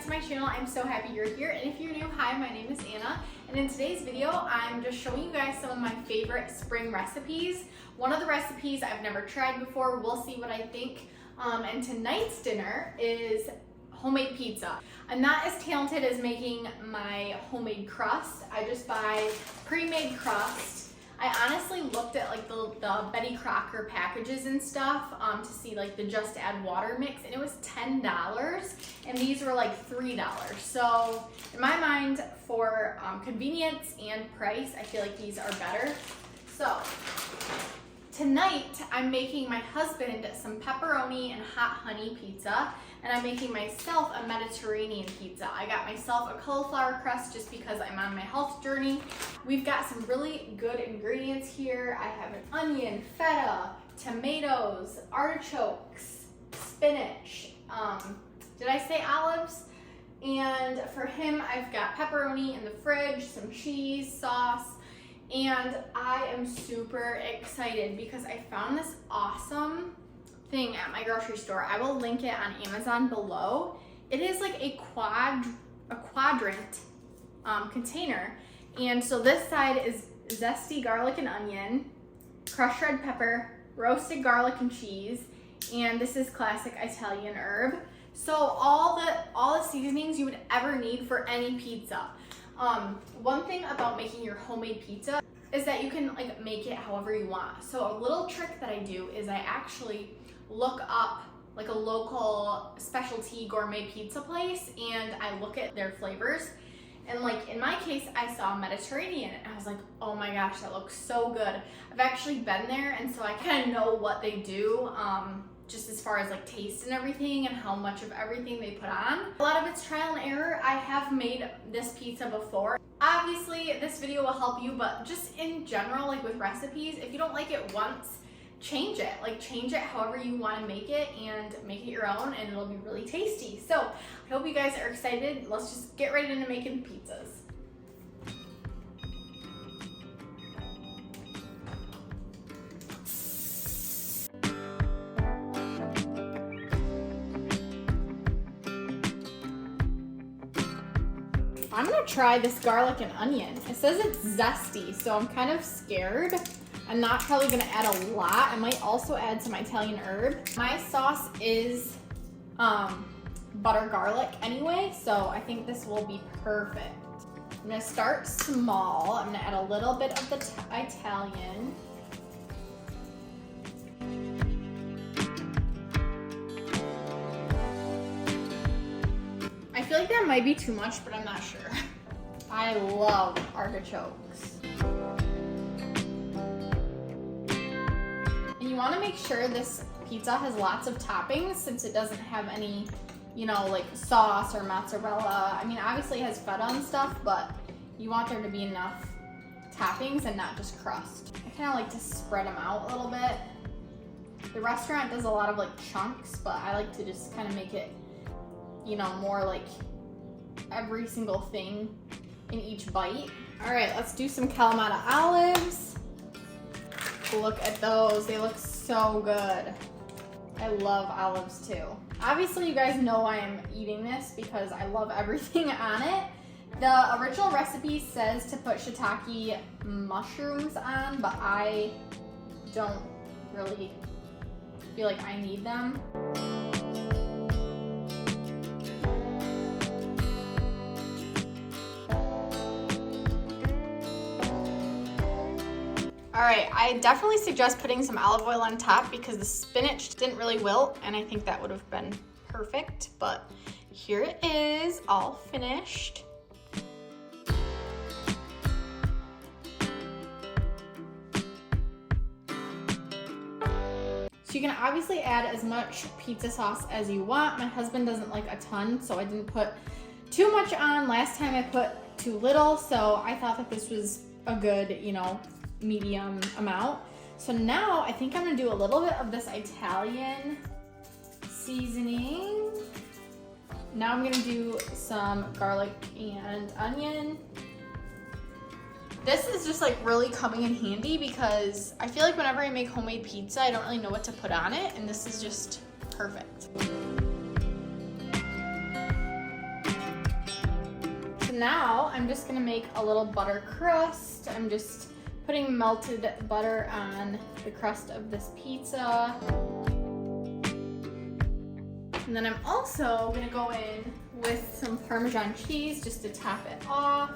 back to my channel. I'm so happy you're here. And if you're new, hi, my name is Anna. And in today's video, I'm just showing you guys some of my favorite spring recipes. One of the recipes I've never tried before. We'll see what I think. And tonight's dinner is homemade pizza. I'm not as talented as making my homemade crust. I just buy pre-made crust. I honestly looked at like the Betty Crocker packages and stuff to see like the just add water mix, and it was $10 and these were like $3. So in my mind, for convenience and price, I feel like these are better. So tonight I'm making my husband some pepperoni and hot honey pizza, and I'm making myself a Mediterranean pizza. I got myself a cauliflower crust just because I'm on my health journey. We've got some really good ingredients here. I have an onion, feta, tomatoes, artichokes, spinach. Did I say olives? And for him, I've got pepperoni in the fridge, some cheese, sauce, and I am super excited because I found this awesome thing at my grocery store. I will link it on Amazon below. It is like a quadrant container. And so this side is zesty garlic and onion, crushed red pepper, roasted garlic and cheese, and this is classic Italian herb. So all the seasonings you would ever need for any pizza. One thing about making your homemade pizza is that you can like make it however you want. So a little trick that I do is I actually look up like a local specialty gourmet pizza place and I look at their flavors. And like in my case, I saw Mediterranean and I was like, oh my gosh, that looks so good. I've actually been there, and so I kind of know what they do, just as far as like taste and everything and how much of everything they put on. A lot of it's trial and error. I have made this pizza before. Obviously, this video will help you, but just in general, like with recipes, if you don't like it once, change it. Like change it however you want to make it and make it your own, and it'll be really tasty. So I hope you guys are excited. Let's just get right into making pizzas. I'm gonna try this garlic and onion. It says it's zesty, so I'm kind of scared. I'm not probably gonna add a lot. I might also add some Italian herb. My sauce is butter garlic anyway, so I think this will be perfect. I'm gonna start small. I'm gonna add a little bit of the Italian. I feel like that might be too much, but I'm not sure. I love artichokes. And you want to make sure this pizza has lots of toppings since it doesn't have any, you know, like sauce or mozzarella. I mean, obviously it has feta and stuff, but you want there to be enough toppings and not just crust. I kind of like to spread them out a little bit. The restaurant does a lot of like chunks, but I like to just kind of make it, you know, more like every single thing in each bite. All right, let's do some Kalamata olives. Look at those, they look so good. I love olives too. Obviously you guys know I am eating this because I love everything on it. The original recipe says to put shiitake mushrooms on, but I don't really feel like I need them. All right, I definitely suggest putting some olive oil on top because the spinach didn't really wilt, and I think that would have been perfect, but here it is, all finished. So you can obviously add as much pizza sauce as you want. My husband doesn't like a ton, so I didn't put too much on. Last time I put too little, so I thought that this was a good, you know, medium amount. So now I think I'm gonna do a little bit of this Italian seasoning. Now I'm gonna do some garlic and onion. This is just like really coming in handy because I feel like whenever I make homemade pizza, I don't really know what to put on it, and this is just perfect. now I'm just gonna make a little butter crust. I'm just putting melted butter on the crust of this pizza. And then I'm also gonna go in with some Parmesan cheese just to top it off.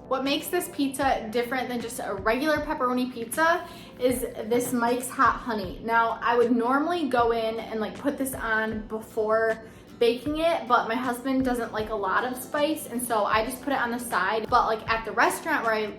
What makes this pizza different than just a regular pepperoni pizza is this Mike's Hot Honey. Now, I would normally go in and like put this on before baking it, but my husband doesn't like a lot of spice, and so I just put it on the side. But like at the restaurant where I,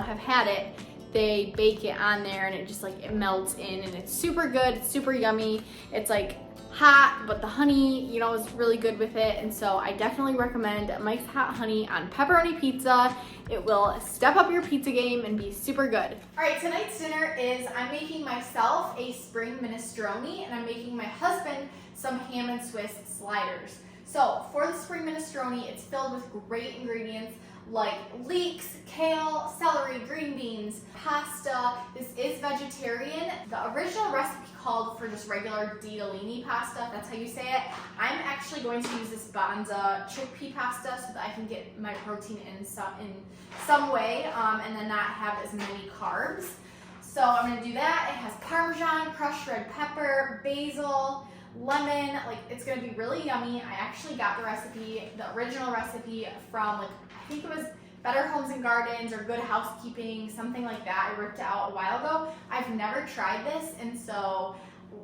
have had it, they bake it on there and it just like, it melts in and it's super good, it's super yummy. It's like hot, but the honey, is really good with it. And so I definitely recommend Mike's Hot Honey on pepperoni pizza. It will step up your pizza game and be super good. All right, tonight's dinner is I'm making myself a spring minestrone and I'm making my husband some ham and Swiss sliders. So for the spring minestrone, it's filled with great ingredients like leeks, kale, celery, green beans, pasta. This is vegetarian. The original recipe called for just regular ditalini pasta, if that's how you say it. I'm actually going to use this Banza chickpea pasta so that I can get my protein in some way and then not have as many carbs. So I'm gonna do that. It has Parmesan, crushed red pepper, basil, lemon. Like, it's gonna be really yummy. I actually got the original recipe from I think it was Better Homes and Gardens or Good Housekeeping, something like that. I ripped it out a while ago. I've never tried this, and so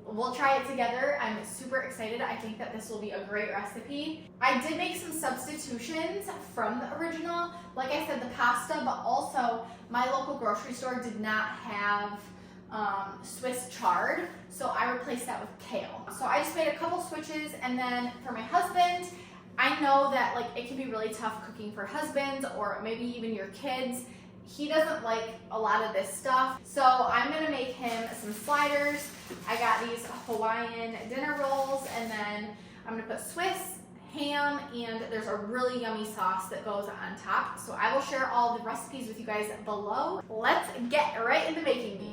we'll try it together. I'm super excited. I think that this will be a great recipe. I did make some substitutions from the original. Like I said, the pasta, but also my local grocery store did not have Swiss chard, so I replaced that with kale. So I just made a couple switches, and then for my husband, I know that it can be really tough cooking for husbands or maybe even your kids. He doesn't like a lot of this stuff, so I'm gonna make him some sliders. I got these Hawaiian dinner rolls, and then I'm gonna put Swiss, ham, and there's a really yummy sauce that goes on top. So I will share all the recipes with you guys below. Let's get right into making these.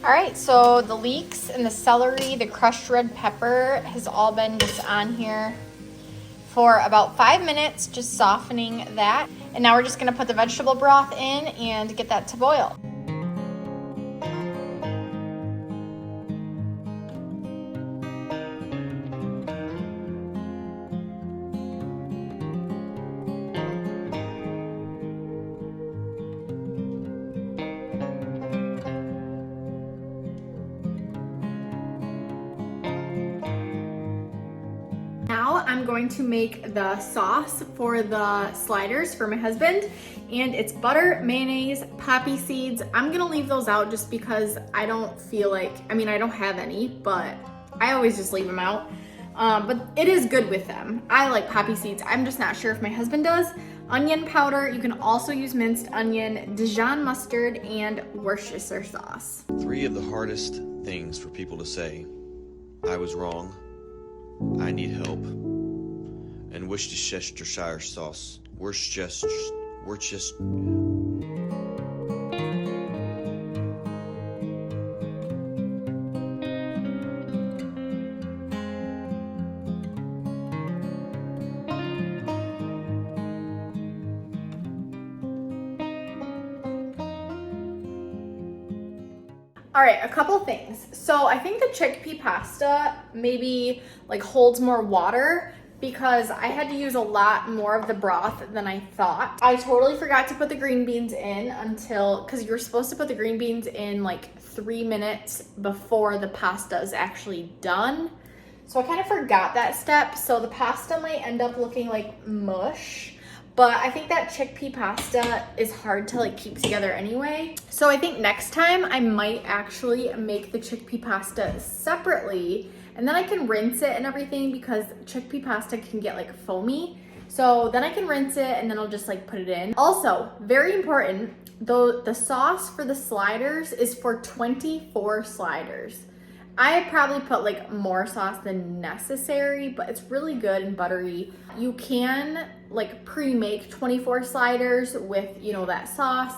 All right, so the leeks and the celery, the crushed red pepper has all been just on here for about 5 minutes, just softening that. And now we're just gonna put the vegetable broth in and get that to boil. Now I'm going to make the sauce for the sliders for my husband, and it's butter, mayonnaise, poppy seeds. I'm gonna leave those out just because I don't feel like, I don't have any, but I always just leave them out. But it is good with them. I like poppy seeds. I'm just not sure if my husband does. Onion powder, you can also use minced onion, Dijon mustard, and Worcestershire sauce. 3 of the hardest things for people to say: I was wrong, I need help, and Worcestershire sauce. Worcestershire. All right, a couple things. So I think the chickpea pasta maybe holds more water because I had to use a lot more of the broth than I thought. I totally forgot to put the green beans in because you're supposed to put the green beans in like 3 minutes before the pasta is actually done. So I kind of forgot that step. So the pasta might end up looking like mush, but I think that chickpea pasta is hard to like keep together anyway. So I think next time I might actually make the chickpea pasta separately, and then I can rinse it and everything because chickpea pasta can get like foamy. So then I can rinse it and then I'll just like put it in. Also, very important, though, the sauce for the sliders is for 24 sliders. I probably put like more sauce than necessary, but it's really good and buttery. You can like pre-make 24 sliders with, you know, that sauce,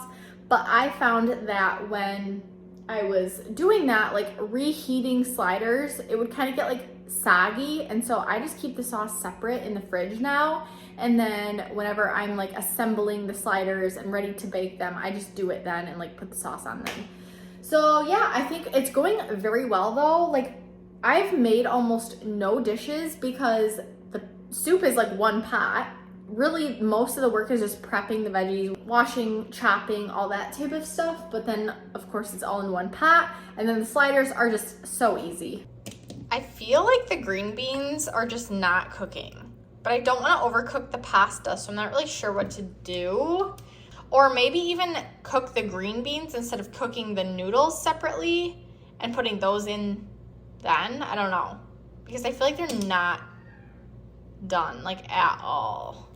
but I found that when I was doing that, like reheating sliders, it would kind of get like soggy, and so I just keep the sauce separate in the fridge now, and then whenever I'm like assembling the sliders and ready to bake them, I just do it then and like put the sauce on them. So yeah, I think it's going very well though. Like I've made almost no dishes because the soup is like one pot. Really, most of the work is just prepping the veggies, washing, chopping, all that type of stuff. But then of course it's all in one pot. And then the sliders are just so easy. I feel like the green beans are just not cooking, but I don't want to overcook the pasta, so I'm not really sure what to do. Or maybe even cook the green beans instead of cooking the noodles separately and putting those in then. I don't know. Because I feel like they're not done, like at all.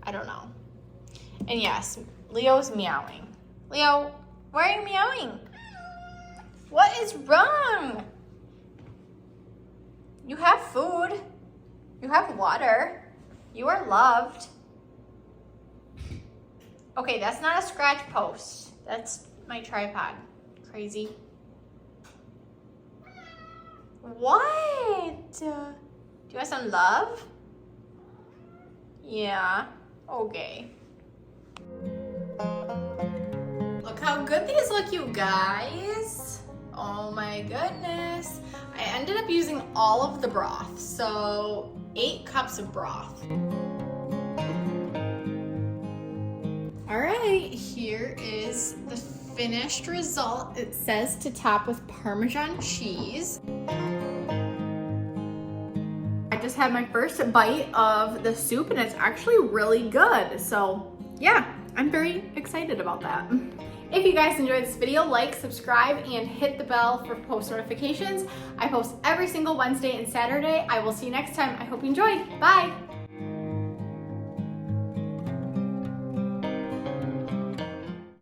I don't know. And yes, Leo's meowing. Leo, why are you meowing? What is wrong? You have food. You have water. You are loved. Okay, that's not a scratch post. That's my tripod. Crazy. What? Do you want some love? Yeah. Okay. Look how good these look, you guys. Oh my goodness. I ended up using all of the broth. So 8 cups of broth. All right, here is the finished result. It says to top with Parmesan cheese. I just had my first bite of the soup and it's actually really good. So yeah, I'm very excited about that. If you guys enjoyed this video, like, subscribe, and hit the bell for post notifications. I post every single Wednesday and Saturday. I will see you next time. I hope you enjoyed. Bye.